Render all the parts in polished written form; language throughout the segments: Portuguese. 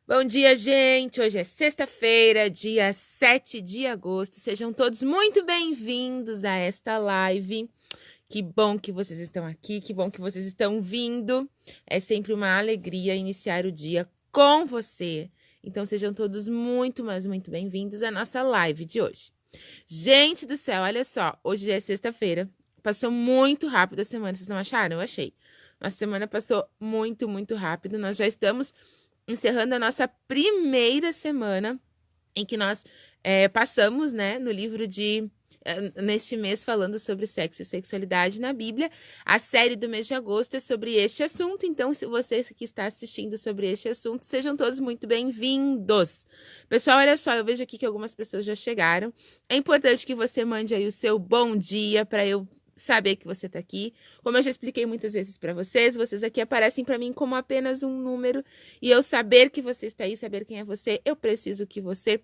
Bom dia, gente! Hoje é sexta-feira, dia 7 de agosto. Sejam todos muito bem-vindos a esta live. Que bom que vocês estão aqui, que bom que vocês estão vindo. É sempre uma alegria iniciar o dia com você. Então, sejam todos muito, mas muito bem-vindos à nossa live de hoje. Gente do céu, olha só, hoje já é sexta-feira. Passou muito rápido a semana, vocês não acharam? Eu achei. A semana passou muito, muito rápido. Nós já estamos encerrando a nossa primeira semana em que nós passamos, né, no livro de... neste mês falando sobre sexo e sexualidade na Bíblia. A série do mês de agosto é sobre este assunto, então se você que está assistindo sobre este assunto, sejam todos muito bem-vindos. Pessoal, olha só, eu vejo aqui que algumas pessoas já chegaram. É importante que você mande aí o seu bom dia para eu saber que você tá aqui. Como eu já expliquei muitas vezes para vocês aqui aparecem para mim como apenas um número, e eu saber que você está aí, saber quem é você, eu preciso que você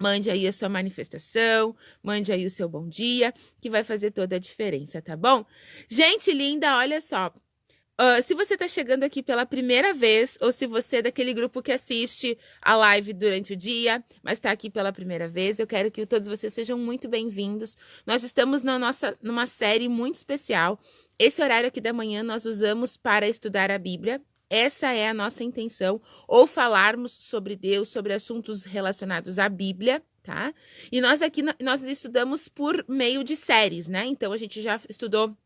mande aí a sua manifestação, mande aí o seu bom dia, que vai fazer toda a diferença, tá bom? Gente linda, olha só. Se você tá chegando aqui pela primeira vez, ou se você é daquele grupo que assiste a live durante o dia, mas tá aqui pela primeira vez, eu quero que todos vocês sejam muito bem-vindos. Nós estamos numa série muito especial. Esse horário aqui da manhã nós usamos para estudar a Bíblia. Essa é a nossa intenção, ou falarmos sobre Deus, sobre assuntos relacionados à Bíblia, tá? E nós aqui, nós estudamos por meio de séries, né? Então, a gente já estudou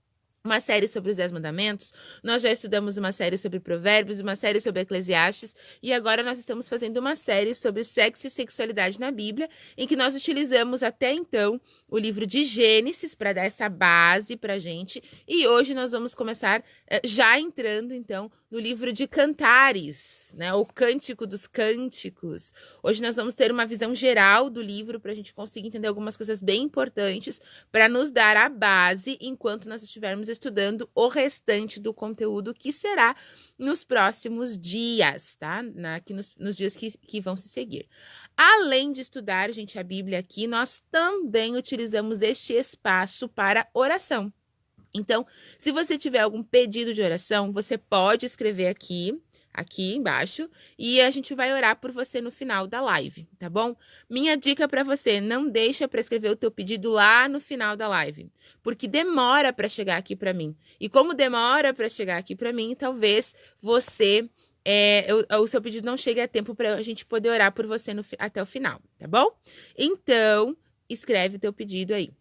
uma série sobre os 10 mandamentos, nós já estudamos uma série sobre provérbios, uma série sobre Eclesiastes, e agora nós estamos fazendo uma série sobre sexo e sexualidade na Bíblia, em que nós utilizamos até então o livro de Gênesis para dar essa base pra gente, e hoje nós vamos começar já entrando então no livro de Cantares, né, o Cântico dos Cânticos. Hoje nós vamos ter uma visão geral do livro para a gente conseguir entender algumas coisas bem importantes para nos dar a base enquanto nós estivermos estudando o restante do conteúdo que será nos próximos dias, tá? Aqui nos dias que vão se seguir. Além de estudar, gente, a Bíblia aqui, nós também utilizamos este espaço para oração. Então, se você tiver algum pedido de oração, você pode escrever aqui embaixo, e a gente vai orar por você no final da live, tá bom? Minha dica para você, não deixa para escrever o teu pedido lá no final da live, porque demora para chegar aqui para mim. E como demora para chegar aqui para mim, talvez você o seu pedido não chegue a tempo para a gente poder orar por você até o final, tá bom? Então, escreve o teu pedido aí.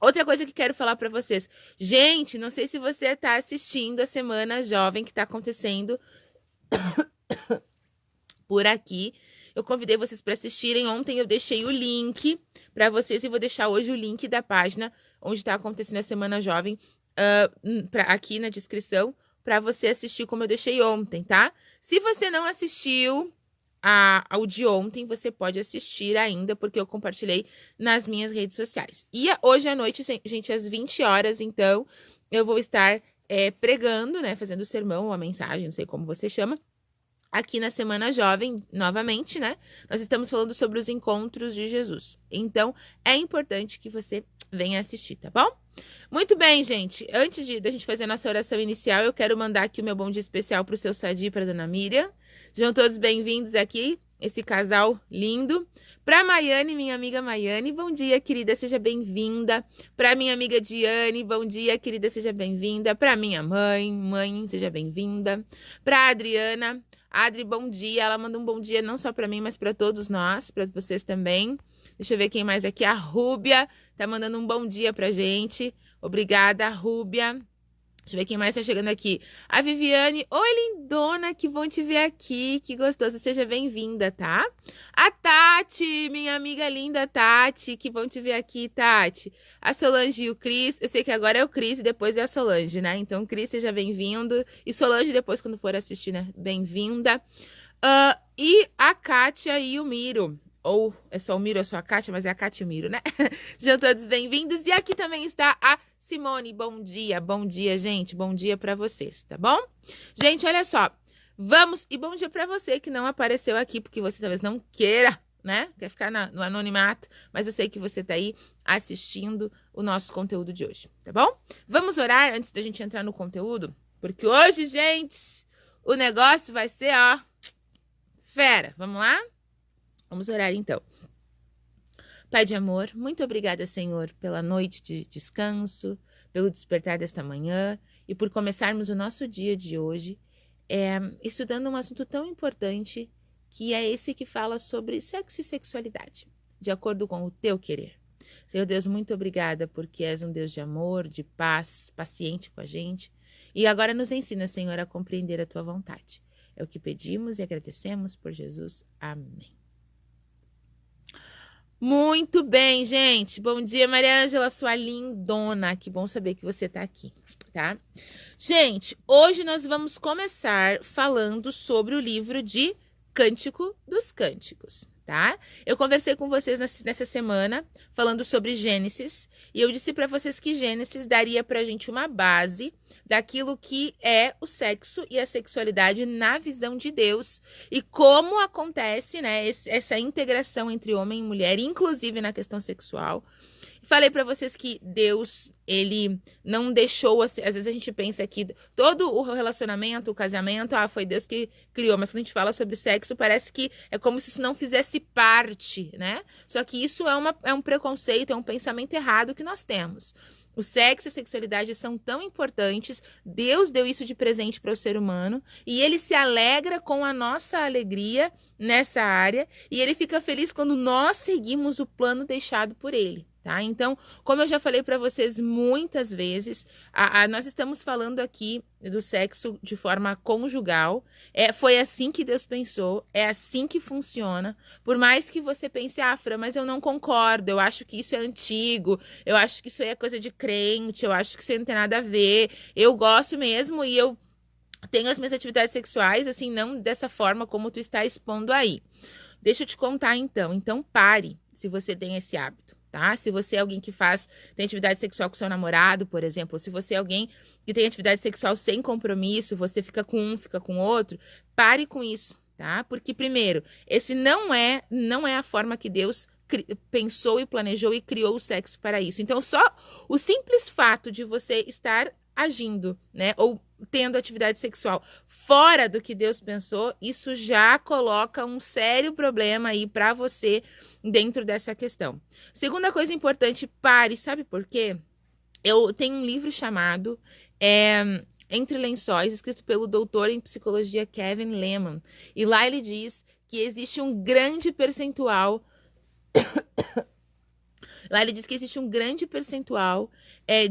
Outra coisa que quero falar para vocês. Gente, não sei se você tá assistindo a Semana Jovem que tá acontecendo por aqui. Eu convidei vocês para assistirem. Ontem eu deixei o link para vocês e vou deixar hoje o link da página onde tá acontecendo a Semana Jovem aqui na descrição para você assistir como eu deixei ontem, tá? Se você não assistiu ao de ontem, você pode assistir ainda, porque eu compartilhei nas minhas redes sociais. E hoje à noite, gente, às 20 horas, então, eu vou estar pregando, né, fazendo o sermão ou a mensagem, não sei como você chama, aqui na Semana Jovem, novamente, né? Nós estamos falando sobre os encontros de Jesus. Então, é importante que você venha assistir, tá bom? Muito bem, gente. Antes da gente fazer a nossa oração inicial, eu quero mandar aqui o meu bom dia especial para o seu Sadi e para a dona Miriam. Sejam todos bem-vindos aqui, esse casal lindo. Para Maiane, minha amiga Maiane, bom dia, querida, seja bem-vinda. Para minha amiga Diane, bom dia, querida, seja bem-vinda. Para minha mãe, seja bem-vinda. Para Adriana, Adri, bom dia. Ela manda um bom dia não só para mim, mas para todos nós, para vocês também. Deixa eu ver quem mais aqui. A Rúbia tá mandando um bom dia pra gente. Obrigada, Rúbia. Deixa eu ver quem mais tá chegando aqui. A Viviane. Oi, lindona, que bom te ver aqui. Que gostoso. Seja bem-vinda, tá? A Tati, minha amiga linda Tati. Que bom te ver aqui, Tati. A Solange e o Cris. Eu sei que agora é o Cris e depois é a Solange, né? Então, Cris, seja bem-vindo. E Solange, depois, quando for assistir, né? Bem-vinda. E a Kátia e o Miro. Ou é só o Miro, é só a Kátia, mas é a Kátia e o Miro, né? Sejam todos bem-vindos. E aqui também está a Simone. Bom dia, gente. Bom dia pra vocês, tá bom? Gente, olha só. Vamos... E bom dia pra você que não apareceu aqui, porque você talvez não queira, né? Quer ficar no anonimato, mas eu sei que você tá aí assistindo o nosso conteúdo de hoje, tá bom? Vamos orar antes da gente entrar no conteúdo? Porque hoje, gente, o negócio vai ser, ó... Fera, vamos lá? Vamos orar então. Pai de amor, muito obrigada, Senhor, pela noite de descanso, pelo despertar desta manhã e por começarmos o nosso dia de hoje estudando um assunto tão importante que é esse que fala sobre sexo e sexualidade, de acordo com o teu querer. Senhor Deus, muito obrigada porque és um Deus de amor, de paz, paciente com a gente. E agora nos ensina, Senhor, a compreender a tua vontade. É o que pedimos e agradecemos por Jesus. Amém. Muito bem, gente. Bom dia, Maria Ângela, sua lindona. Que bom saber que você tá aqui, tá? Gente, hoje nós vamos começar falando sobre o livro de Cântico dos Cânticos, tá? Eu conversei com vocês nessa semana falando sobre Gênesis e eu disse para vocês que Gênesis daria pra gente uma base daquilo que é o sexo e a sexualidade na visão de Deus e como acontece, né, essa integração entre homem e mulher, inclusive na questão sexual. Falei pra vocês que Deus, ele não deixou, assim, às vezes a gente pensa que todo o relacionamento, o casamento, foi Deus que criou, mas quando a gente fala sobre sexo, parece que é como se isso não fizesse parte, né? Só que isso é um preconceito, é um pensamento errado que nós temos. O sexo e a sexualidade são tão importantes, Deus deu isso de presente para o ser humano e ele se alegra com a nossa alegria nessa área e ele fica feliz quando nós seguimos o plano deixado por ele. Tá? Então, como eu já falei para vocês muitas vezes, nós estamos falando aqui do sexo de forma conjugal. Foi assim que Deus pensou, é assim que funciona. Por mais que você pense, Fran, mas eu não concordo, eu acho que isso é antigo, eu acho que isso aí é coisa de crente, eu acho que isso aí não tem nada a ver, eu gosto mesmo e eu tenho as minhas atividades sexuais, assim, não dessa forma como tu está expondo aí. Deixa eu te contar então. Então, pare se você tem esse hábito. Tá? Se você é alguém que tem atividade sexual com seu namorado, por exemplo, se você é alguém que tem atividade sexual sem compromisso, você fica com um, fica com outro, pare com isso, tá? Porque, primeiro, esse não é a forma que Deus pensou e planejou e criou o sexo para isso. Então, só o simples fato de você estar agindo, né, ou tendo atividade sexual fora do que Deus pensou, isso já coloca um sério problema aí para você dentro dessa questão. Segunda coisa importante, pare, sabe por quê? Eu tenho um livro chamado Entre Lençóis, escrito pelo doutor em psicologia Kevin Leman, e lá ele diz que existe um grande percentual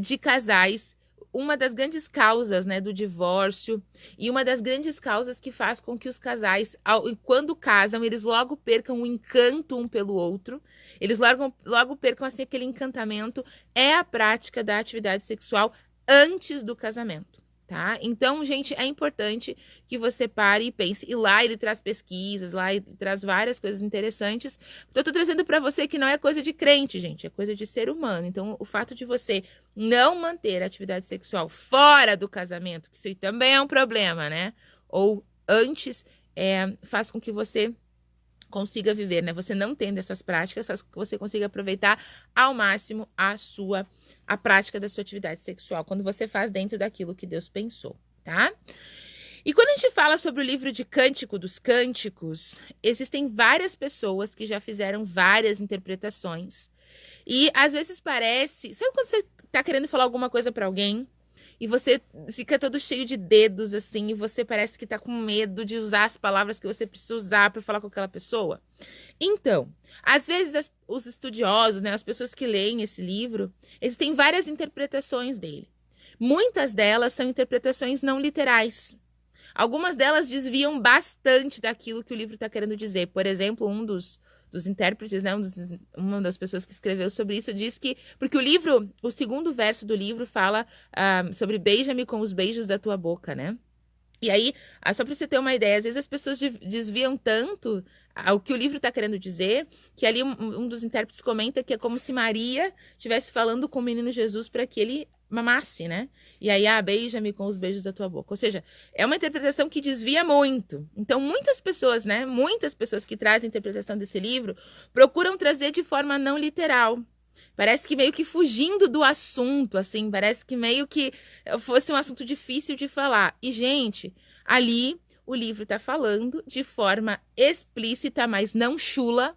de casais. Uma das grandes causas, né, do divórcio e uma das grandes causas que faz com que os casais, quando casam, eles logo percam o encanto um pelo outro, eles logo percam assim, aquele encantamento, é a prática da atividade sexual antes do casamento. Tá? Então, gente, é importante que você pare e pense. E lá ele traz pesquisas, lá ele traz várias coisas interessantes. Então, eu tô trazendo para você que não é coisa de crente, gente, é coisa de ser humano. Então, o fato de você não manter a atividade sexual fora do casamento, que isso aí também é um problema, né? Ou antes, faz com que você consiga viver, né? Você não tendo essas práticas, faz com que você consiga aproveitar ao máximo a prática da sua atividade sexual, quando você faz dentro daquilo que Deus pensou, tá? E quando a gente fala sobre o livro de Cântico dos Cânticos, existem várias pessoas que já fizeram várias interpretações. E às vezes parece... Sabe quando você tá querendo falar alguma coisa para alguém e você fica todo cheio de dedos, assim, e você parece que tá com medo de usar as palavras que você precisa usar para falar com aquela pessoa? Então, às vezes os estudiosos, né, as pessoas que leem esse livro, existem várias interpretações dele. Muitas delas são interpretações não literais. Algumas delas desviam bastante daquilo que o livro está querendo dizer. Por exemplo, um dos intérpretes, né, uma das pessoas que escreveu sobre isso, diz que... Porque o segundo verso do livro fala sobre beija-me com os beijos da tua boca, né? E aí, só para você ter uma ideia, às vezes as pessoas desviam tanto o que o livro está querendo dizer, que ali um dos intérpretes comenta que é como se Maria estivesse falando com o menino Jesus para que ele mamasse, né? E aí, beija-me com os beijos da tua boca. Ou seja, é uma interpretação que desvia muito. Então, muitas pessoas que trazem a interpretação desse livro procuram trazer de forma não literal. Parece que meio que fugindo do assunto, assim, parece que meio que fosse um assunto difícil de falar. E, gente, ali o livro está falando de forma explícita, mas não chula,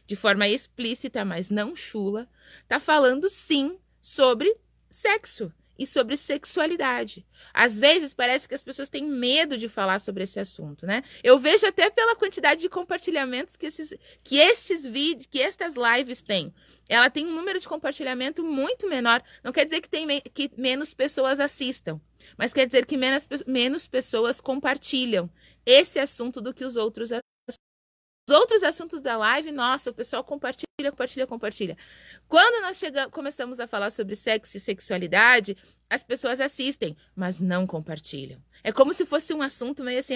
de forma explícita, mas não chula, está falando sim sobre sexo e sobre sexualidade. Às vezes parece que as pessoas têm medo de falar sobre esse assunto, né? Eu vejo até pela quantidade de compartilhamentos que esses vídeos, que estas lives têm. Ela tem um número de compartilhamento muito menor. Não quer dizer que menos pessoas assistam, mas quer dizer que menos pessoas compartilham esse assunto do que os outros assuntos da live. Nossa, o pessoal compartilha. Quando nós começamos a falar sobre sexo e sexualidade, as pessoas assistem, mas não compartilham. É como se fosse um assunto meio assim,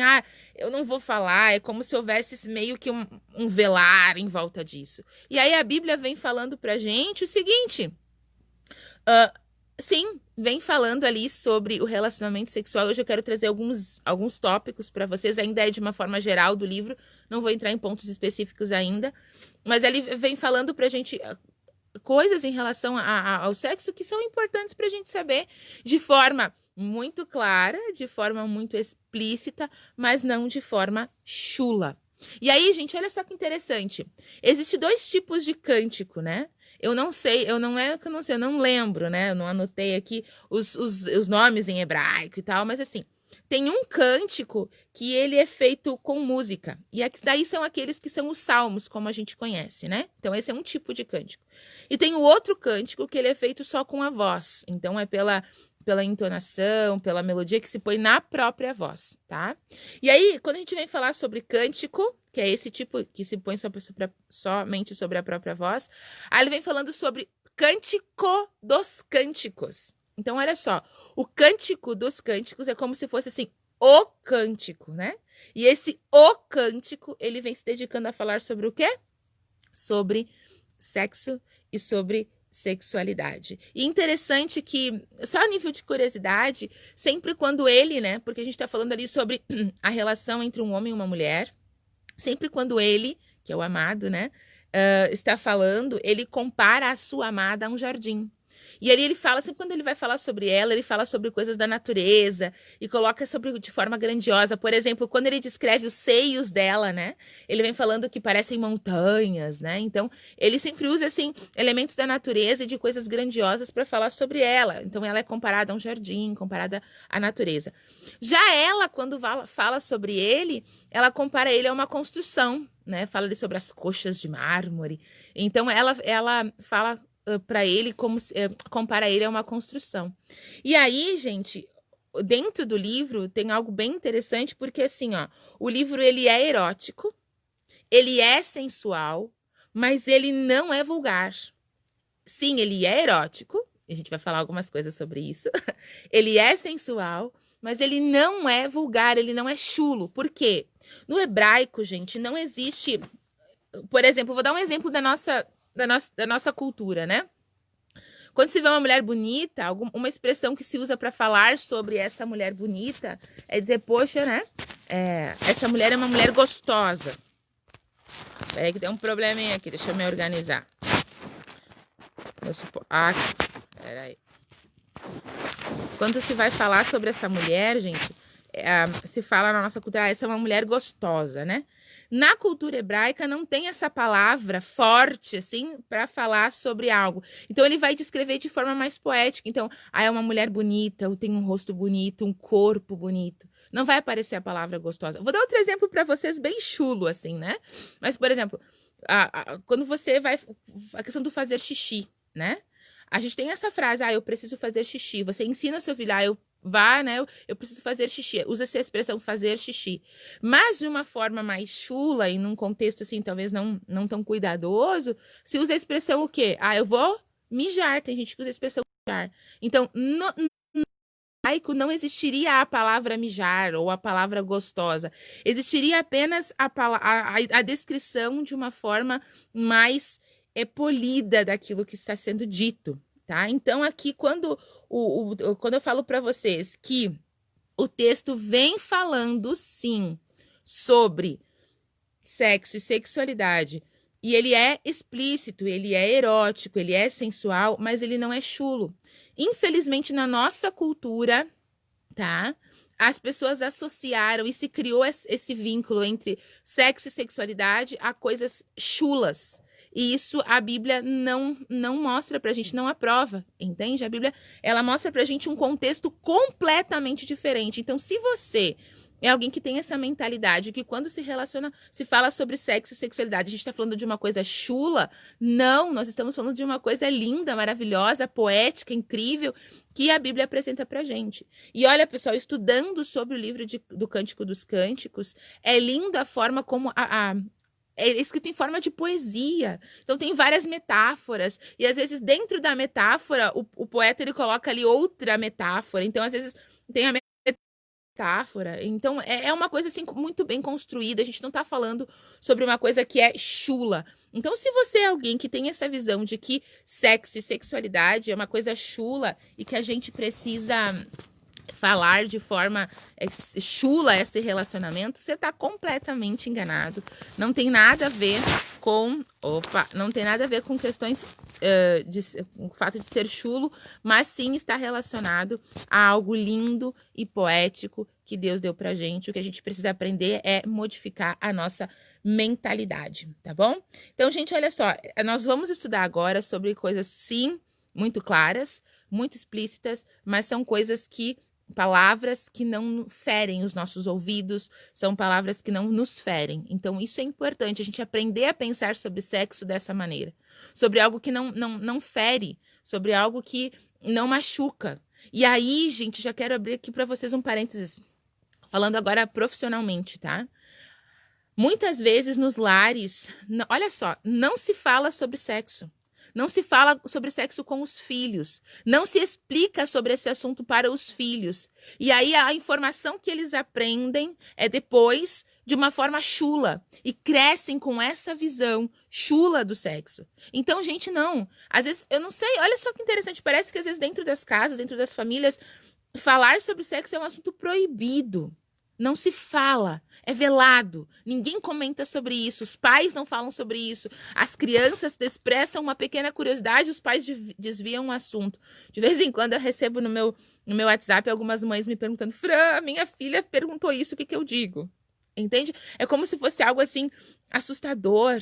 eu não vou falar, é como se houvesse meio que um velar em volta disso. E aí a Bíblia vem falando pra gente o seguinte, sim, vem falando ali sobre o relacionamento sexual. Hoje eu quero trazer alguns tópicos para vocês, ainda é de uma forma geral do livro, não vou entrar em pontos específicos ainda, mas ele vem falando pra gente coisas em relação ao sexo que são importantes pra gente saber de forma muito clara, de forma muito explícita, mas não de forma chula. E aí, gente, olha só que interessante. Existem 2 tipos de cântico, né? Eu não lembro, né? Eu não anotei aqui os nomes em hebraico e tal, mas assim, tem um cântico que ele é feito com música. E daí são aqueles que são os salmos, como a gente conhece, né? Então esse é um tipo de cântico. E tem o outro cântico que ele é feito só com a voz. Então é pela entonação, pela melodia que se põe na própria voz, tá? E aí, quando a gente vem falar sobre cântico, que é esse tipo que se põe somente sobre a própria voz, aí ele vem falando sobre cântico dos cânticos. Então, olha só, o cântico dos cânticos é como se fosse assim, o cântico, né? E esse o cântico, ele vem se dedicando a falar sobre o quê? Sobre sexo e sobre sexualidade. E interessante que, só a nível de curiosidade, sempre quando ele, né, porque a gente tá falando ali sobre a relação entre um homem e uma mulher, sempre quando ele, que é o amado, né, está falando, ele compara a sua amada a um jardim. E ali ele fala, sempre quando ele vai falar sobre ela, ele fala sobre coisas da natureza e coloca de forma grandiosa. Por exemplo, quando ele descreve os seios dela, né? Ele vem falando que parecem montanhas, né? Então, ele sempre usa, assim, elementos da natureza e de coisas grandiosas para falar sobre ela. Então, ela é comparada a um jardim, comparada à natureza. Já ela, quando fala sobre ele, ela compara ele a uma construção, né? Fala ali sobre as coxas de mármore. Então, ela fala para ele como compara ele a uma construção. E aí, gente, dentro do livro tem algo bem interessante, porque assim, ó, o livro ele é erótico, ele é sensual, mas ele não é vulgar. Sim, ele é erótico, a gente vai falar algumas coisas sobre isso. Ele é sensual, mas ele não é vulgar, ele não é chulo. Por quê? No hebraico, gente, não existe... Por exemplo, vou dar um exemplo da nossa cultura, né? Quando se vê uma mulher bonita, uma expressão que se usa para falar sobre essa mulher bonita é dizer, poxa, né? Essa mulher é uma mulher gostosa. Peraí que tem um probleminha aqui, deixa eu me organizar. Peraí. Quando se vai falar sobre essa mulher, gente, se fala na nossa cultura, essa é uma mulher gostosa, né? Na cultura hebraica não tem essa palavra forte, assim, para falar sobre algo. Então, ele vai descrever de forma mais poética. Então, é uma mulher bonita, tem um rosto bonito, um corpo bonito. Não vai aparecer a palavra gostosa. Vou dar outro exemplo para vocês, bem chulo, assim, né? Mas, por exemplo, quando você vai... A questão do fazer xixi, né? A gente tem essa frase, eu preciso fazer xixi. Você ensina o seu filho, eu preciso fazer xixi. Usa essa expressão fazer xixi. Mas de uma forma mais chula e num contexto assim, talvez não tão cuidadoso, se usa a expressão o quê? Eu vou mijar. Tem gente que usa a expressão mijar. Então, no hebraico não existiria a palavra mijar ou a palavra gostosa. Existiria apenas a descrição de uma forma mais polida daquilo que está sendo dito, tá? Então, aqui, quando eu falo para vocês que o texto vem falando, sim, sobre sexo e sexualidade, e ele é explícito, ele é erótico, ele é sensual, mas ele não é chulo. Infelizmente, na nossa cultura, tá? as pessoas associaram e se criou esse vínculo entre sexo e sexualidade a coisas chulas. E isso a Bíblia não mostra pra gente, não aprova, entende? A Bíblia, ela mostra pra gente um contexto completamente diferente. Então, se você é alguém que tem essa mentalidade, que quando se relaciona, se fala sobre sexo e sexualidade, a gente está falando de uma coisa chula, não, nós estamos falando de uma coisa linda, maravilhosa, poética, incrível, que a Bíblia apresenta pra gente. E olha, pessoal, estudando sobre o livro do Cântico dos Cânticos, é linda a forma como é escrito em forma de poesia. Então tem várias metáforas. E às vezes dentro da metáfora, o poeta ele coloca ali outra metáfora. Então às vezes tem a metáfora. Então é uma coisa assim muito bem construída. A gente não tá falando sobre uma coisa que é chula. Então se você é alguém que tem essa visão de que sexo e sexualidade é uma coisa chula e que a gente precisa falar de forma chula esse relacionamento, você tá completamente enganado. Não tem nada a ver com... não tem nada a ver com questões o fato de ser chulo, mas sim está relacionado a algo lindo e poético que Deus deu pra gente. O que a gente precisa aprender é modificar a nossa mentalidade, tá bom? Então, gente, olha só, nós vamos estudar agora sobre coisas, sim, muito claras, muito explícitas, mas são coisas que palavras que não ferem os nossos ouvidos, são palavras que não nos ferem. Então, isso é importante, a gente aprender a pensar sobre sexo dessa maneira. Sobre algo que não fere, sobre algo que não machuca. E aí, gente, já quero abrir aqui para vocês um parênteses, falando agora profissionalmente, tá? Muitas vezes nos lares, olha só, não se fala sobre sexo. Não se fala sobre sexo com os filhos. Não se explica sobre esse assunto para os filhos. E aí a informação que eles aprendem é depois de uma forma chula. E crescem com essa visão chula do sexo. Então, gente, não. Às vezes, eu não sei, olha só que interessante. Parece que às vezes dentro das casas, dentro das famílias, falar sobre sexo é um assunto proibido. Não se fala, é velado, ninguém comenta sobre isso, os pais não falam sobre isso, as crianças expressam uma pequena curiosidade, os pais desviam o assunto. De vez em quando eu recebo no meu WhatsApp algumas mães me perguntando: Fran, minha filha perguntou isso, o que eu digo? Entende? É como se fosse algo assim assustador.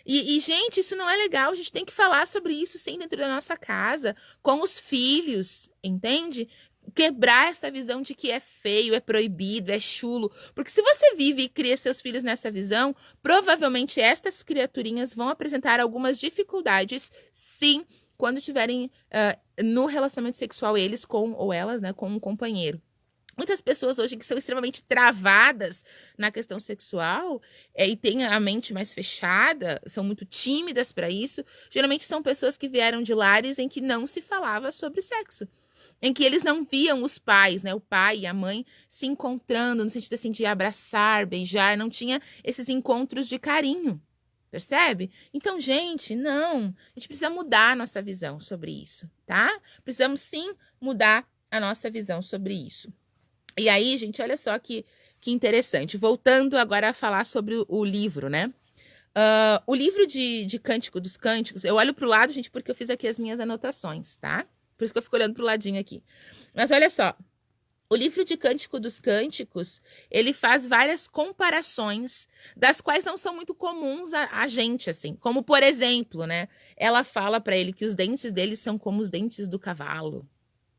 Gente, isso não é legal, a gente tem que falar sobre isso sim dentro da nossa casa, com os filhos, entende? Quebrar essa visão de que é feio, é proibido, é chulo. Porque se você vive e cria seus filhos nessa visão, provavelmente estas criaturinhas vão apresentar algumas dificuldades, sim, quando estiverem no relacionamento sexual, eles com, ou elas, né, com um companheiro. Muitas pessoas hoje que são extremamente travadas na questão sexual e têm a mente mais fechada, são muito tímidas para isso, geralmente são pessoas que vieram de lares em que não se falava sobre sexo. Em que eles não viam os pais, né, o pai e a mãe se encontrando no sentido assim de abraçar, beijar, não tinha esses encontros de carinho, percebe? Então, gente, não, a gente precisa mudar a nossa visão sobre isso, tá? Precisamos sim mudar a nossa visão sobre isso. E aí, gente, olha só que interessante, voltando agora a falar sobre o livro, né? O livro de Cântico dos Cânticos, eu olho pro lado, gente, porque eu fiz aqui as minhas anotações, tá? Por isso que eu fico olhando pro ladinho aqui. Mas olha só, o livro de Cântico dos Cânticos, ele faz várias comparações, das quais não são muito comuns a gente, assim. Como, por exemplo, né? Ela fala pra ele que os dentes dele são como os dentes do cavalo,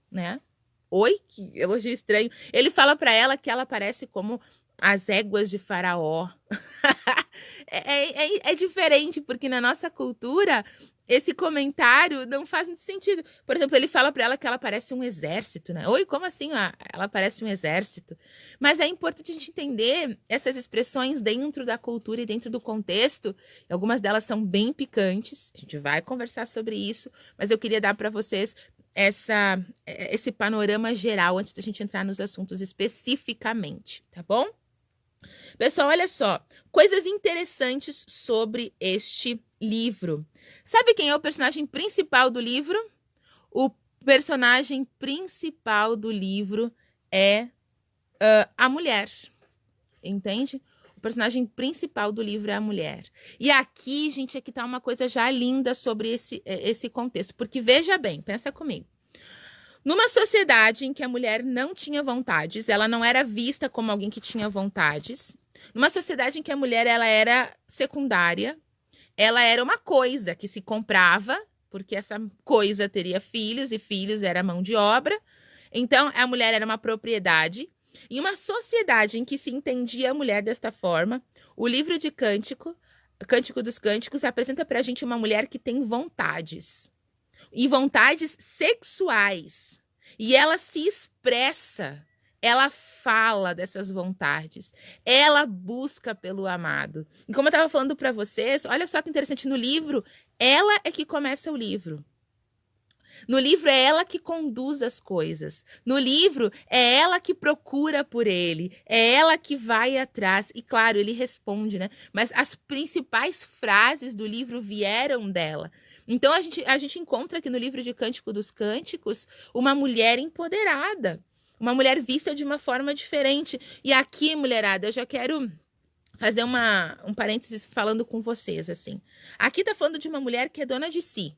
né? Oi, que elogio estranho. Ele fala pra ela que ela parece como as éguas de Faraó. É diferente, porque na nossa cultura esse comentário não faz muito sentido. Por exemplo, ele fala pra ela que ela parece um exército, né? Oi, como assim? Ela parece um exército. Mas é importante a gente entender essas expressões dentro da cultura e dentro do contexto. Algumas delas são bem picantes. A gente vai conversar sobre isso, mas eu queria dar pra vocês esse panorama geral antes da gente entrar nos assuntos especificamente, tá bom? Pessoal, olha só, coisas interessantes sobre este livro. Sabe quem é o personagem principal do livro? O personagem principal do livro é a mulher, entende? O personagem principal do livro é a mulher. E aqui, gente, aqui tá uma coisa já linda sobre esse contexto, porque veja bem, pensa comigo. Numa sociedade em que a mulher não tinha vontades, ela não era vista como alguém que tinha vontades. Numa sociedade em que a mulher ela era secundária, ela era uma coisa que se comprava, porque essa coisa teria filhos e filhos era mão de obra. Então, a mulher era uma propriedade. Em uma sociedade em que se entendia a mulher desta forma, o livro de Cântico dos Cânticos, apresenta pra gente uma mulher que tem vontades. E vontades sexuais. E ela se expressa, ela fala dessas vontades, ela busca pelo amado. E como eu estava falando para vocês, olha só que interessante, no livro, ela é que começa o livro. No livro é ela que conduz as coisas. No livro é ela que procura por ele. É ela que vai atrás. E claro, ele responde, né? Mas as principais frases do livro vieram dela. Então a gente encontra aqui no livro de Cântico dos Cânticos uma mulher empoderada. Uma mulher vista de uma forma diferente. E aqui, mulherada, eu já quero fazer um parênteses falando com vocês, assim. Aqui tá falando de uma mulher que é dona de si.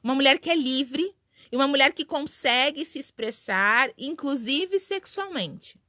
Uma mulher que é livre e uma mulher que consegue se expressar, inclusive sexualmente.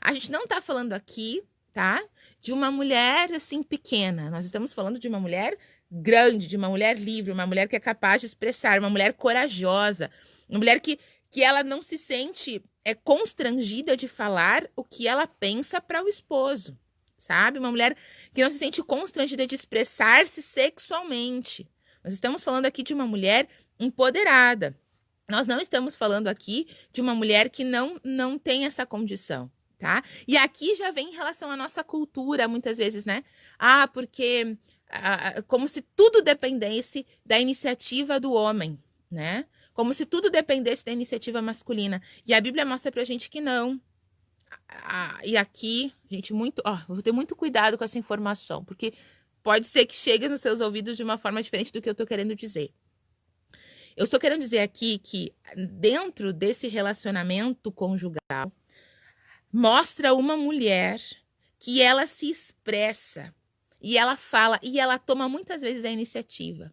A gente não tá falando aqui, tá? De uma mulher, assim, pequena. Nós estamos falando de uma mulher grande, de uma mulher livre, uma mulher que é capaz de expressar, uma mulher corajosa, uma mulher que ela não se sente constrangida de falar o que ela pensa para o esposo, sabe? Uma mulher que não se sente constrangida de expressar-se sexualmente. Nós estamos falando aqui de uma mulher empoderada. Nós não estamos falando aqui de uma mulher que não tem essa condição, tá? E aqui já vem em relação à nossa cultura, muitas vezes, né? Porque como se tudo dependesse da iniciativa do homem, né? Como se tudo dependesse da iniciativa masculina. E a Bíblia mostra pra gente que não. E aqui, gente, vou ter muito cuidado com essa informação, porque pode ser que chegue nos seus ouvidos de uma forma diferente do que eu estou querendo dizer. Eu estou querendo dizer aqui que dentro desse relacionamento conjugal, mostra uma mulher que ela se expressa, e ela fala, e ela toma muitas vezes a iniciativa.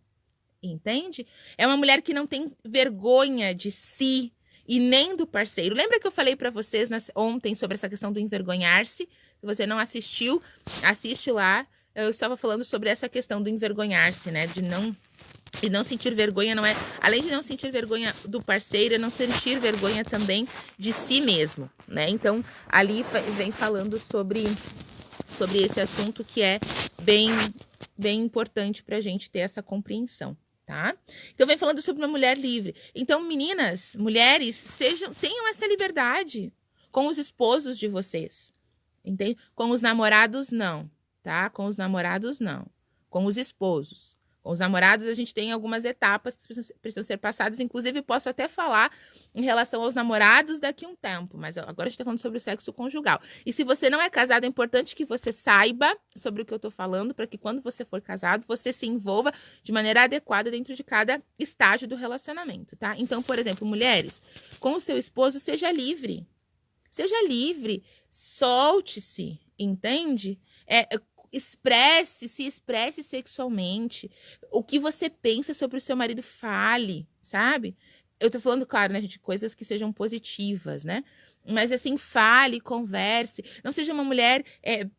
Entende? É uma mulher que não tem vergonha de si e nem do parceiro. Lembra que eu falei para vocês ontem sobre essa questão do envergonhar-se? Se você não assistiu, assiste lá. Eu estava falando sobre essa questão do envergonhar-se, né? De não sentir vergonha, não é... Além de não sentir vergonha do parceiro, é não sentir vergonha também de si mesmo, né? Então, ali vem falando sobre esse assunto que é bem importante pra gente ter essa compreensão, tá? Então, vem falando sobre uma mulher livre. Então, meninas, mulheres, tenham essa liberdade com os esposos de vocês, entende? Com os namorados, não. Tá? Com os namorados, não. Com os esposos. Com os namorados, a gente tem algumas etapas que precisam ser passadas. Inclusive, posso até falar em relação aos namorados daqui a um tempo. Mas agora a gente está falando sobre o sexo conjugal. E se você não é casado, é importante que você saiba sobre o que eu estou falando, para que quando você for casado, você se envolva de maneira adequada dentro de cada estágio do relacionamento, tá? Então, por exemplo, mulheres, com o seu esposo, seja livre. Seja livre. Solte-se, entende? Se expresse sexualmente. O que você pensa sobre o seu marido, fale, sabe? Eu tô falando, claro, né, gente, coisas que sejam positivas, né? Mas assim, fale, converse. Não seja uma mulher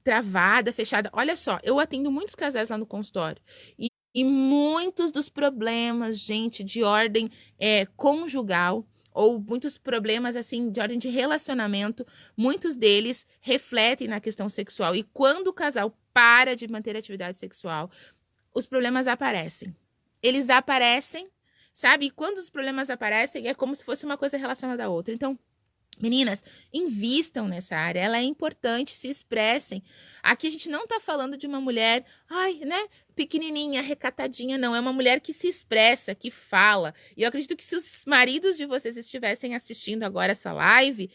travada, fechada. Olha só, eu atendo muitos casais lá no consultório. E muitos dos problemas, gente, de ordem conjugal, ou muitos problemas, assim, de ordem de relacionamento, muitos deles refletem na questão sexual. E quando o casal para de manter atividade sexual, os problemas aparecem. Eles aparecem, sabe? E quando os problemas aparecem, é como se fosse uma coisa relacionada à outra. Então, meninas, invistam nessa área, ela é importante, se expressem. Aqui a gente não tá falando de uma mulher, pequenininha, recatadinha, não. É uma mulher que se expressa, que fala. E eu acredito que se os maridos de vocês estivessem assistindo agora essa live,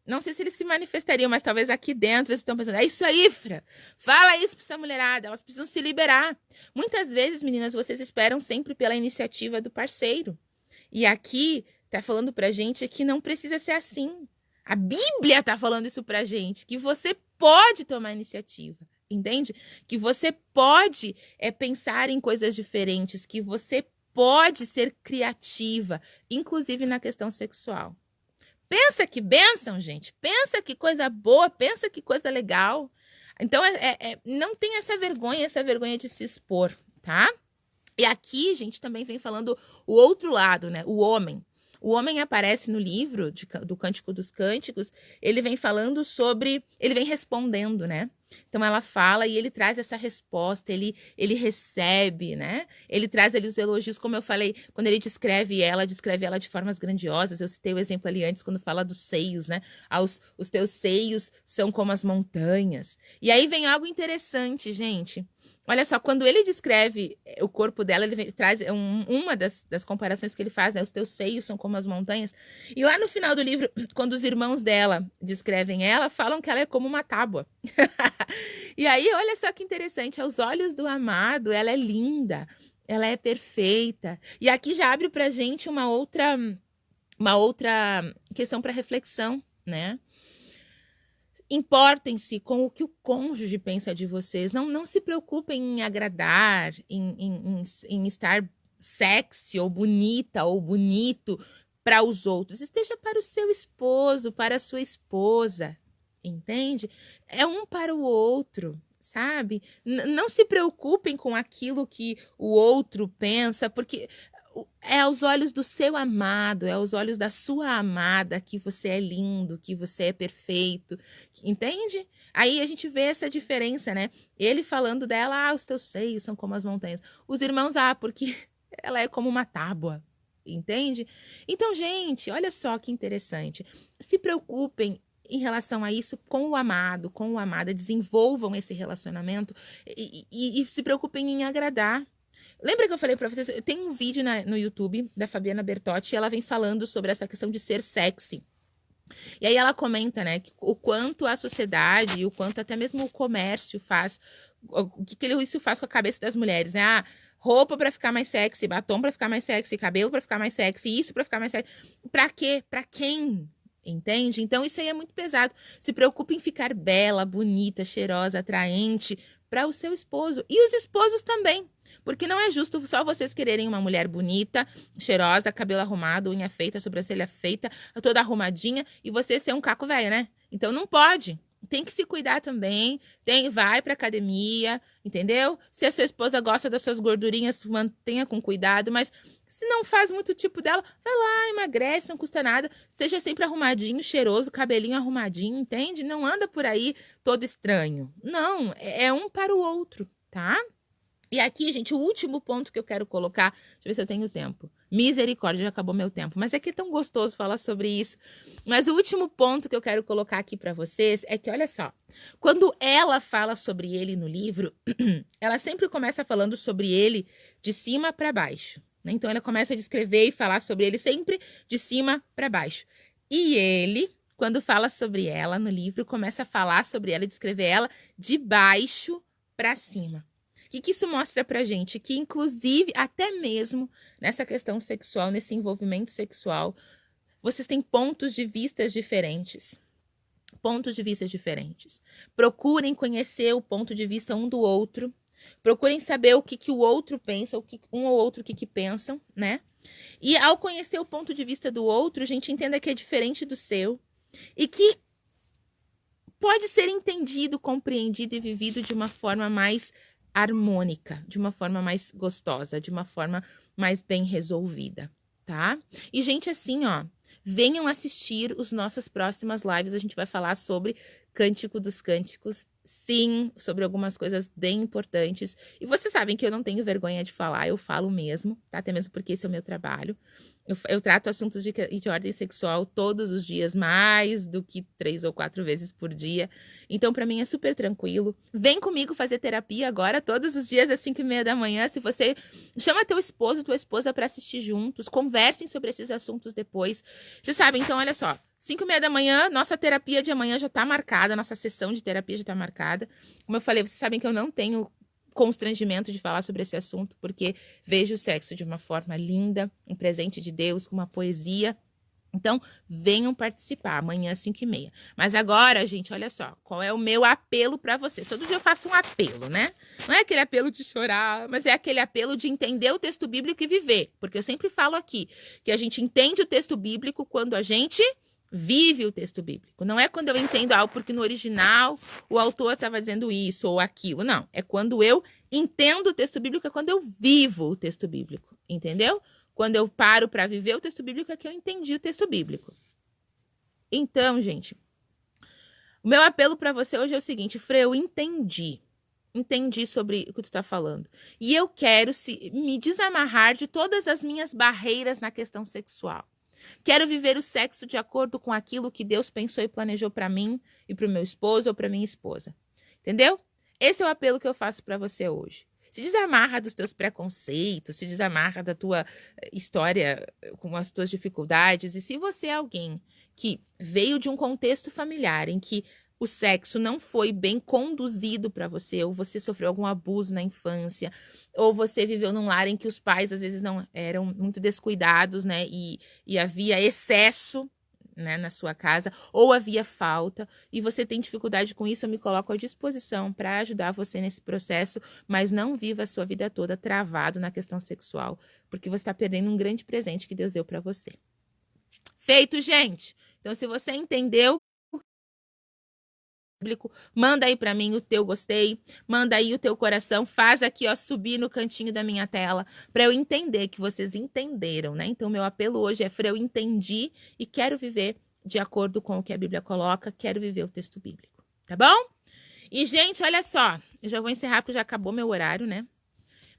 não sei se eles se manifestariam, mas talvez aqui dentro eles estão pensando, é isso aí, Fra, fala isso pra essa mulherada, elas precisam se liberar. Muitas vezes, meninas, vocês esperam sempre pela iniciativa do parceiro. E aqui tá falando pra gente que não precisa ser assim. A Bíblia tá falando isso pra gente, que você pode tomar iniciativa, entende? Que você pode pensar em coisas diferentes, que você pode ser criativa, inclusive na questão sexual. Pensa que bênção, gente. Pensa que coisa boa, pensa que coisa legal. Então, não tem essa vergonha de se expor, tá? E aqui, gente, também vem falando o outro lado, né? O homem. O homem aparece no livro do Cântico dos Cânticos, ele vem falando sobre, ele vem respondendo, né? Então ela fala e ele traz essa resposta, ele recebe, né? Ele traz ali os elogios, como eu falei, quando ele descreve ela de formas grandiosas. Eu citei o exemplo ali antes, quando fala dos seios, né? Os teus seios são como as montanhas. E aí vem algo interessante, gente. Olha só, quando ele descreve o corpo dela, ele traz uma das comparações que ele faz, né? Os teus seios são como as montanhas. E lá no final do livro, quando os irmãos dela descrevem ela, falam que ela é como uma tábua. E aí, olha só que interessante, aos olhos do amado, ela é linda, ela é perfeita. E aqui já abre pra gente uma outra questão para reflexão, né? Importem-se com o que o cônjuge pensa de vocês. Não se preocupem em agradar, em estar sexy ou bonita ou bonito para os outros. Esteja para o seu esposo, para a sua esposa, entende? É um para o outro, sabe? Não se preocupem com aquilo que o outro pensa, porque é aos olhos do seu amado, é aos olhos da sua amada que você é lindo, que você é perfeito, entende? Aí a gente vê essa diferença, né? Ele falando dela, os teus seios são como as montanhas. Os irmãos, porque ela é como uma tábua, entende? Então, gente, olha só que interessante. Se preocupem em relação a isso com o amado, com a amada, desenvolvam esse relacionamento e se preocupem em agradar. Lembra que eu falei pra vocês? Tem um vídeo no YouTube da Fabiana Bertotti e ela vem falando sobre essa questão de ser sexy. E aí ela comenta, né, o quanto a sociedade e o quanto até mesmo o comércio faz, o que isso faz com a cabeça das mulheres, né? Roupa pra ficar mais sexy, batom pra ficar mais sexy, cabelo pra ficar mais sexy, isso pra ficar mais sexy. Pra quê? Pra quem? Entende? Então isso aí é muito pesado. Se preocupe em ficar bela, bonita, cheirosa, atraente para o seu esposo. E os esposos também. Porque não é justo só vocês quererem uma mulher bonita, cheirosa, cabelo arrumado, unha feita, sobrancelha feita, toda arrumadinha, e você ser um caco velho, né? Então não pode. Tem que se cuidar também. Vai pra academia, entendeu? Se a sua esposa gosta das suas gordurinhas, mantenha com cuidado, mas se não faz muito tipo dela, vai lá, emagrece, não custa nada. Seja sempre arrumadinho, cheiroso, cabelinho arrumadinho, entende? Não anda por aí todo estranho. Não, é um para o outro, tá? E aqui, gente, o último ponto que eu quero colocar, deixa eu ver se eu tenho tempo. Misericórdia, já acabou meu tempo. Mas é que é tão gostoso falar sobre isso. Mas o último ponto que eu quero colocar aqui pra vocês é que, olha só, quando ela fala sobre ele no livro, ela sempre começa falando sobre ele de cima pra baixo, né? Então ela começa a descrever e falar sobre ele sempre de cima pra baixo. E ele, quando fala sobre ela no livro, começa a falar sobre ela e descrever ela de baixo pra cima. O que isso mostra pra gente? Que, inclusive, até mesmo nessa questão sexual, nesse envolvimento sexual, vocês têm pontos de vista diferentes. Pontos de vista diferentes. Procurem conhecer o ponto de vista um do outro. Procurem saber o que o outro pensa, um ou outro o que pensam, né? E ao conhecer o ponto de vista do outro, a gente entenda que é diferente do seu e que pode ser entendido, compreendido e vivido de uma forma mais harmônica, de uma forma mais gostosa, de uma forma mais bem resolvida, tá? E, gente, assim, ó, venham assistir os nossas próximas lives, a gente vai falar sobre Cântico dos Cânticos, sim, sobre algumas coisas bem importantes, e vocês sabem que eu não tenho vergonha de falar, eu falo mesmo, tá? Até mesmo porque esse é o meu trabalho. Eu trato assuntos de ordem sexual todos os dias, mais do que 3 ou 4 vezes por dia. Então, pra mim, é super tranquilo. Vem comigo fazer terapia agora, todos os dias, às 5:30 da manhã. Se você chama teu esposo, tua esposa pra assistir juntos. Conversem sobre esses assuntos depois. Já sabem, então, olha só. 5:30 da manhã, nossa terapia de amanhã já tá marcada. Nossa sessão de terapia já tá marcada. Como eu falei, vocês sabem que eu não tenho constrangimento de falar sobre esse assunto, porque vejo o sexo de uma forma linda, um presente de Deus, com uma poesia, Então, venham participar, amanhã às 5h30. Mas agora, gente, olha só, qual é o meu apelo para vocês? Todo dia eu faço um apelo, né? Não é aquele apelo de chorar, mas é aquele apelo de entender o texto bíblico e viver. Porque eu sempre falo aqui que a gente entende o texto bíblico quando a gente vive o texto bíblico. Não é quando eu entendo algo porque no original o autor estava dizendo isso ou aquilo. Não, é quando eu entendo o texto bíblico, é quando eu vivo o texto bíblico, entendeu? Quando eu paro para viver o texto bíblico, é que eu entendi o texto bíblico. Então, gente, o meu apelo para você hoje é o seguinte, Frei, eu entendi sobre o que tu está falando. E eu quero me desamarrar de todas as minhas barreiras na questão sexual. Quero viver o sexo de acordo com aquilo que Deus pensou e planejou para mim e para o meu esposo ou para minha esposa. Entendeu? Esse é o apelo que eu faço para você hoje. Se desamarra dos teus preconceitos, se desamarra da tua história com as tuas dificuldades. E se você é alguém que veio de um contexto familiar em que o sexo não foi bem conduzido para você, ou você sofreu algum abuso na infância, ou você viveu num lar em que os pais às vezes não eram muito descuidados, né? E havia excesso, né, na sua casa, ou havia falta, e você tem dificuldade com isso, eu me coloco à disposição para ajudar você nesse processo, mas não viva a sua vida toda travado na questão sexual, porque você está perdendo um grande presente que Deus deu para você. Feito, gente? Então, se você entendeu, manda aí para mim o teu gostei, manda aí o teu coração, faz aqui, ó, subir no cantinho da minha tela, para eu entender que vocês entenderam, né? Então, meu apelo hoje é, eu entendi e quero viver de acordo com o que a Bíblia coloca, quero viver o texto bíblico, tá bom? E, gente, olha só, eu já vou encerrar porque já acabou meu horário, né?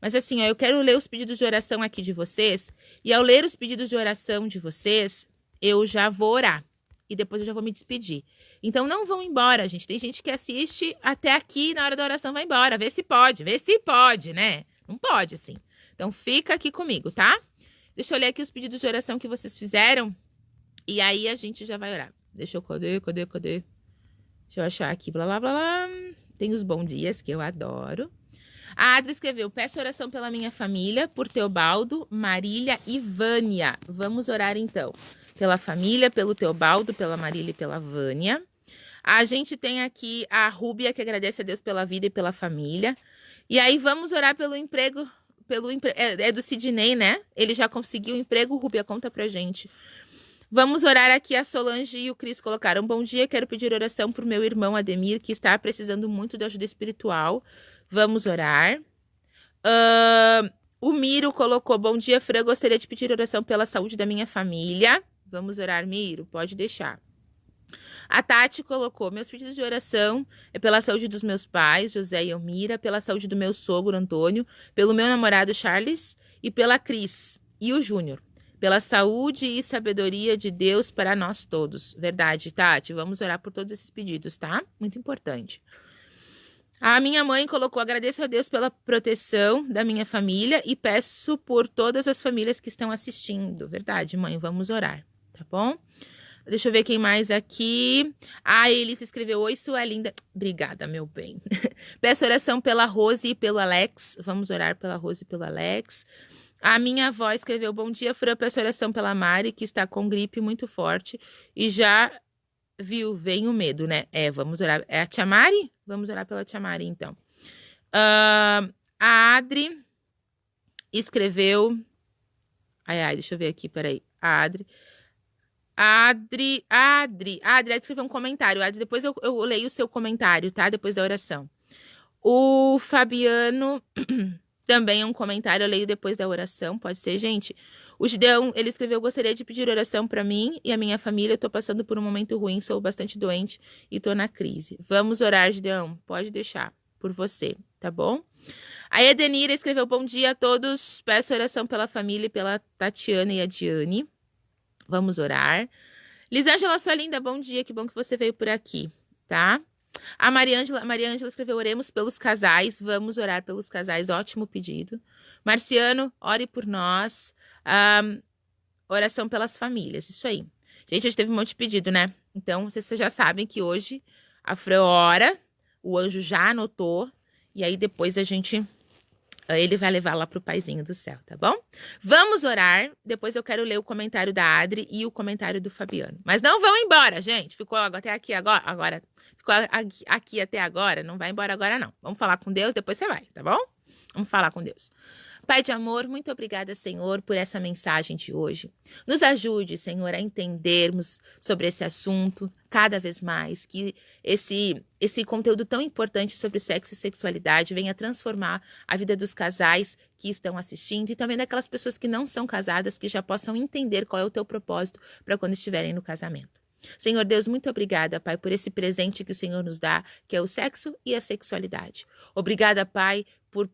Mas assim, ó, eu quero ler os pedidos de oração aqui de vocês, e ao ler os pedidos de oração de vocês, eu já vou orar. E depois eu já vou me despedir. Então, não vão embora, gente. Tem gente que assiste até aqui, na hora da oração vai embora. Vê se pode, né? Não pode, assim. Então, fica aqui comigo, tá? Deixa eu ler aqui os pedidos de oração que vocês fizeram. E aí, a gente já vai orar. Deixa eu... Cadê? Deixa eu achar aqui. Blá, blá, blá, blá. Tem os bons dias, que eu adoro. A Adri escreveu, peço oração pela minha família, por Teobaldo, Marília e Vânia. Vamos orar, então. Pela família, pelo Teobaldo, pela Marília e pela Vânia. A gente tem aqui a Rúbia, que agradece a Deus pela vida e pela família. E aí, vamos orar pelo emprego. É do Sidney, né? Ele já conseguiu o emprego, Rúbia, conta pra gente. Vamos orar aqui, a Solange e o Cris colocaram. Bom dia, quero pedir oração pro meu irmão Ademir, que está precisando muito de ajuda espiritual. Vamos orar. O Miro colocou, bom dia, Fran, gostaria de pedir oração pela saúde da minha família. Vamos orar, Miro? Pode deixar. A Tati colocou, meus pedidos de oração é pela saúde dos meus pais, José e Elmira, pela saúde do meu sogro, Antônio, pelo meu namorado, Charles, e pela Cris e o Júnior. Pela saúde e sabedoria de Deus para nós todos. Verdade, Tati? Vamos orar por todos esses pedidos, tá? Muito importante. A minha mãe colocou, agradeço a Deus pela proteção da minha família e peço por todas as famílias que estão assistindo. Verdade, mãe, vamos orar, tá bom? Deixa eu ver quem mais aqui. Ele se escreveu, oi, sua linda. Obrigada, meu bem. Peço oração pela Rose e pelo Alex. Vamos orar pela Rose e pelo Alex. A minha avó escreveu, bom dia, Fran, peço oração pela Mari, que está com gripe muito forte e já... vem o medo, né? Vamos orar. É a Tia Mari? Vamos orar pela Tia Mari, então. A Adri escreveu... deixa eu ver aqui, peraí. A Adri escreveu um comentário. Adri, depois eu leio o seu comentário, tá? Depois da oração. O Fabiano... também um comentário, eu leio depois da oração, pode ser, gente. O Gideão, ele escreveu, gostaria de pedir oração para mim e a minha família, eu tô passando por um momento ruim, sou bastante doente e tô na crise. Vamos orar, Gideão, pode deixar, por você, tá bom? A Edenira escreveu, bom dia a todos, peço oração pela família e pela Tatiana e a Diane. Vamos orar. Lisângela, sua linda, bom dia, que bom que você veio por aqui, tá? A Maria Ângela escreveu, oremos pelos casais, vamos orar pelos casais, ótimo pedido. Marciano, ore por nós, oração pelas famílias, isso aí. Gente, hoje teve um monte de pedido, né? Então, vocês já sabem que hoje a Fran ora, o anjo já anotou, e aí depois a gente Ele vai levar lá pro paizinho do céu, tá bom? Vamos orar. Depois eu quero ler o comentário da Adri e o comentário do Fabiano. Mas não vão embora, gente. Ficou até aqui agora. Ficou aqui até agora. Não vai embora agora, não. Vamos falar com Deus, depois você vai, tá bom? Vamos falar com Deus. Pai de amor, muito obrigada, Senhor, por essa mensagem de hoje. Nos ajude, Senhor, a entendermos sobre esse assunto cada vez mais, que esse conteúdo tão importante sobre sexo e sexualidade venha transformar a vida dos casais que estão assistindo e também daquelas pessoas que não são casadas, que já possam entender qual é o teu propósito para quando estiverem no casamento. Senhor Deus, muito obrigada, Pai, por esse presente que o Senhor nos dá, que é o sexo e a sexualidade. Obrigada, Pai,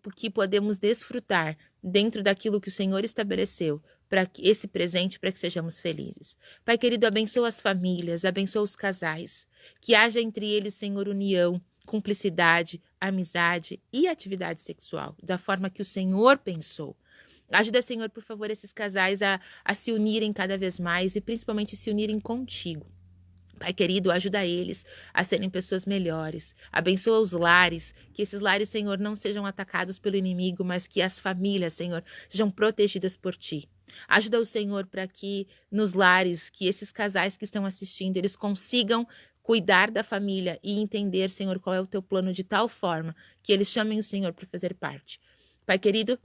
porque podemos desfrutar dentro daquilo que o Senhor estabeleceu para esse presente, para que sejamos felizes. Pai querido, abençoa as famílias, abençoa os casais, que haja entre eles, Senhor, união, cumplicidade, amizade e atividade sexual, da forma que o Senhor pensou. Ajuda, Senhor, por favor, esses casais a se unirem cada vez mais e principalmente se unirem contigo. Pai querido, ajuda eles a serem pessoas melhores. Abençoa os lares, que esses lares, Senhor, não sejam atacados pelo inimigo, mas que as famílias, Senhor, sejam protegidas por Ti. Ajuda o Senhor para que nos lares, que esses casais que estão assistindo, eles consigam cuidar da família e entender, Senhor, qual é o Teu plano de tal forma que eles chamem o Senhor para fazer parte. Pai querido,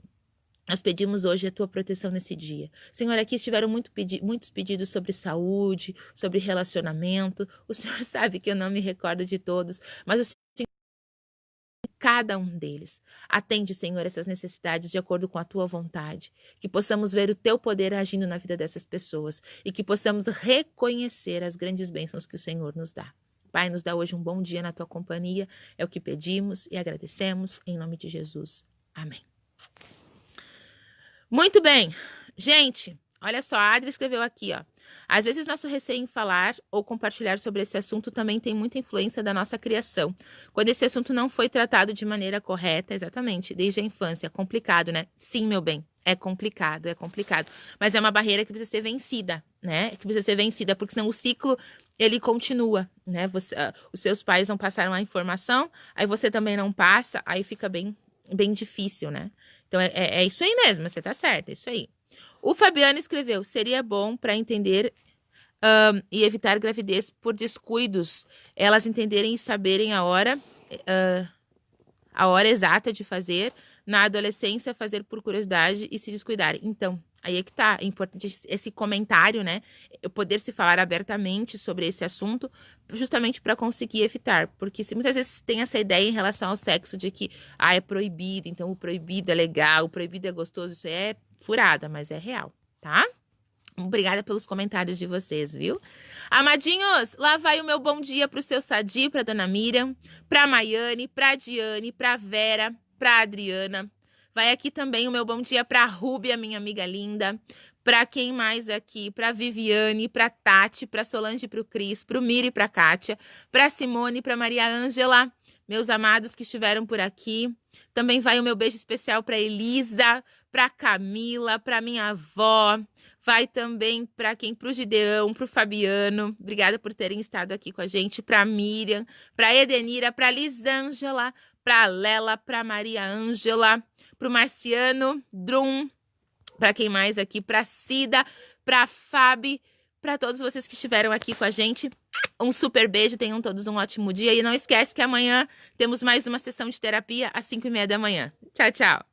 nós pedimos hoje a Tua proteção nesse dia. Senhor, aqui estiveram muitos pedidos sobre saúde, sobre relacionamento. O Senhor sabe que eu não me recordo de todos, mas o Senhor tem cada um deles. Atende, Senhor, essas necessidades de acordo com a Tua vontade. Que possamos ver o Teu poder agindo na vida dessas pessoas e que possamos reconhecer as grandes bênçãos que o Senhor nos dá. Pai, nos dá hoje um bom dia na Tua companhia. É o que pedimos e agradecemos em nome de Jesus. Amém. Muito bem, gente, olha só, a Adri escreveu aqui, ó. Às vezes nosso receio em falar ou compartilhar sobre esse assunto também tem muita influência da nossa criação. Quando esse assunto não foi tratado de maneira correta, exatamente, desde a infância, é complicado, né? Sim, meu bem, é complicado. Mas é uma barreira que precisa ser vencida, né? Que precisa ser vencida, porque senão o ciclo, ele continua, né? Os seus pais não passaram a informação, aí você também não passa, aí fica bem difícil, né? Então, é isso aí mesmo, você tá certa, é isso aí. O Fabiano escreveu, seria bom para entender e evitar gravidez por descuidos, elas entenderem e saberem a hora exata de fazer, na adolescência fazer por curiosidade e se descuidarem. Então, aí é que tá, é importante esse comentário, né? Eu poder se falar abertamente sobre esse assunto, justamente para conseguir evitar. Porque se muitas vezes tem essa ideia em relação ao sexo de que, é proibido, então o proibido é legal, o proibido é gostoso, isso é furada, mas é real, tá? Obrigada pelos comentários de vocês, viu? Amadinhos, lá vai o meu bom dia pro seu Sadi, pra dona Miriam, pra Maiane, pra Diane, pra Vera, pra Adriana. Vai aqui também o meu bom dia pra Rúbia, minha amiga linda. Pra quem mais aqui? Pra Viviane, pra Tati, pra Solange, pro Cris, pro Miri, pra Kátia, pra Simone, pra Maria Ângela, meus amados que estiveram por aqui. Também vai o meu beijo especial pra Elisa, pra Camila, pra minha avó. Vai também para quem? Pro Gideão, pro Fabiano. Obrigada por terem estado aqui com a gente. Pra Miriam, pra Edenira, pra Lisângela, pra Lela, pra Maria Ângela, pro Marciano, Drum, pra quem mais aqui? Pra Cida, pra Fabi, pra todos vocês que estiveram aqui com a gente. Um super beijo, tenham todos um ótimo dia. E não esquece que amanhã temos mais uma sessão de terapia às 5:30 da manhã. Tchau, tchau.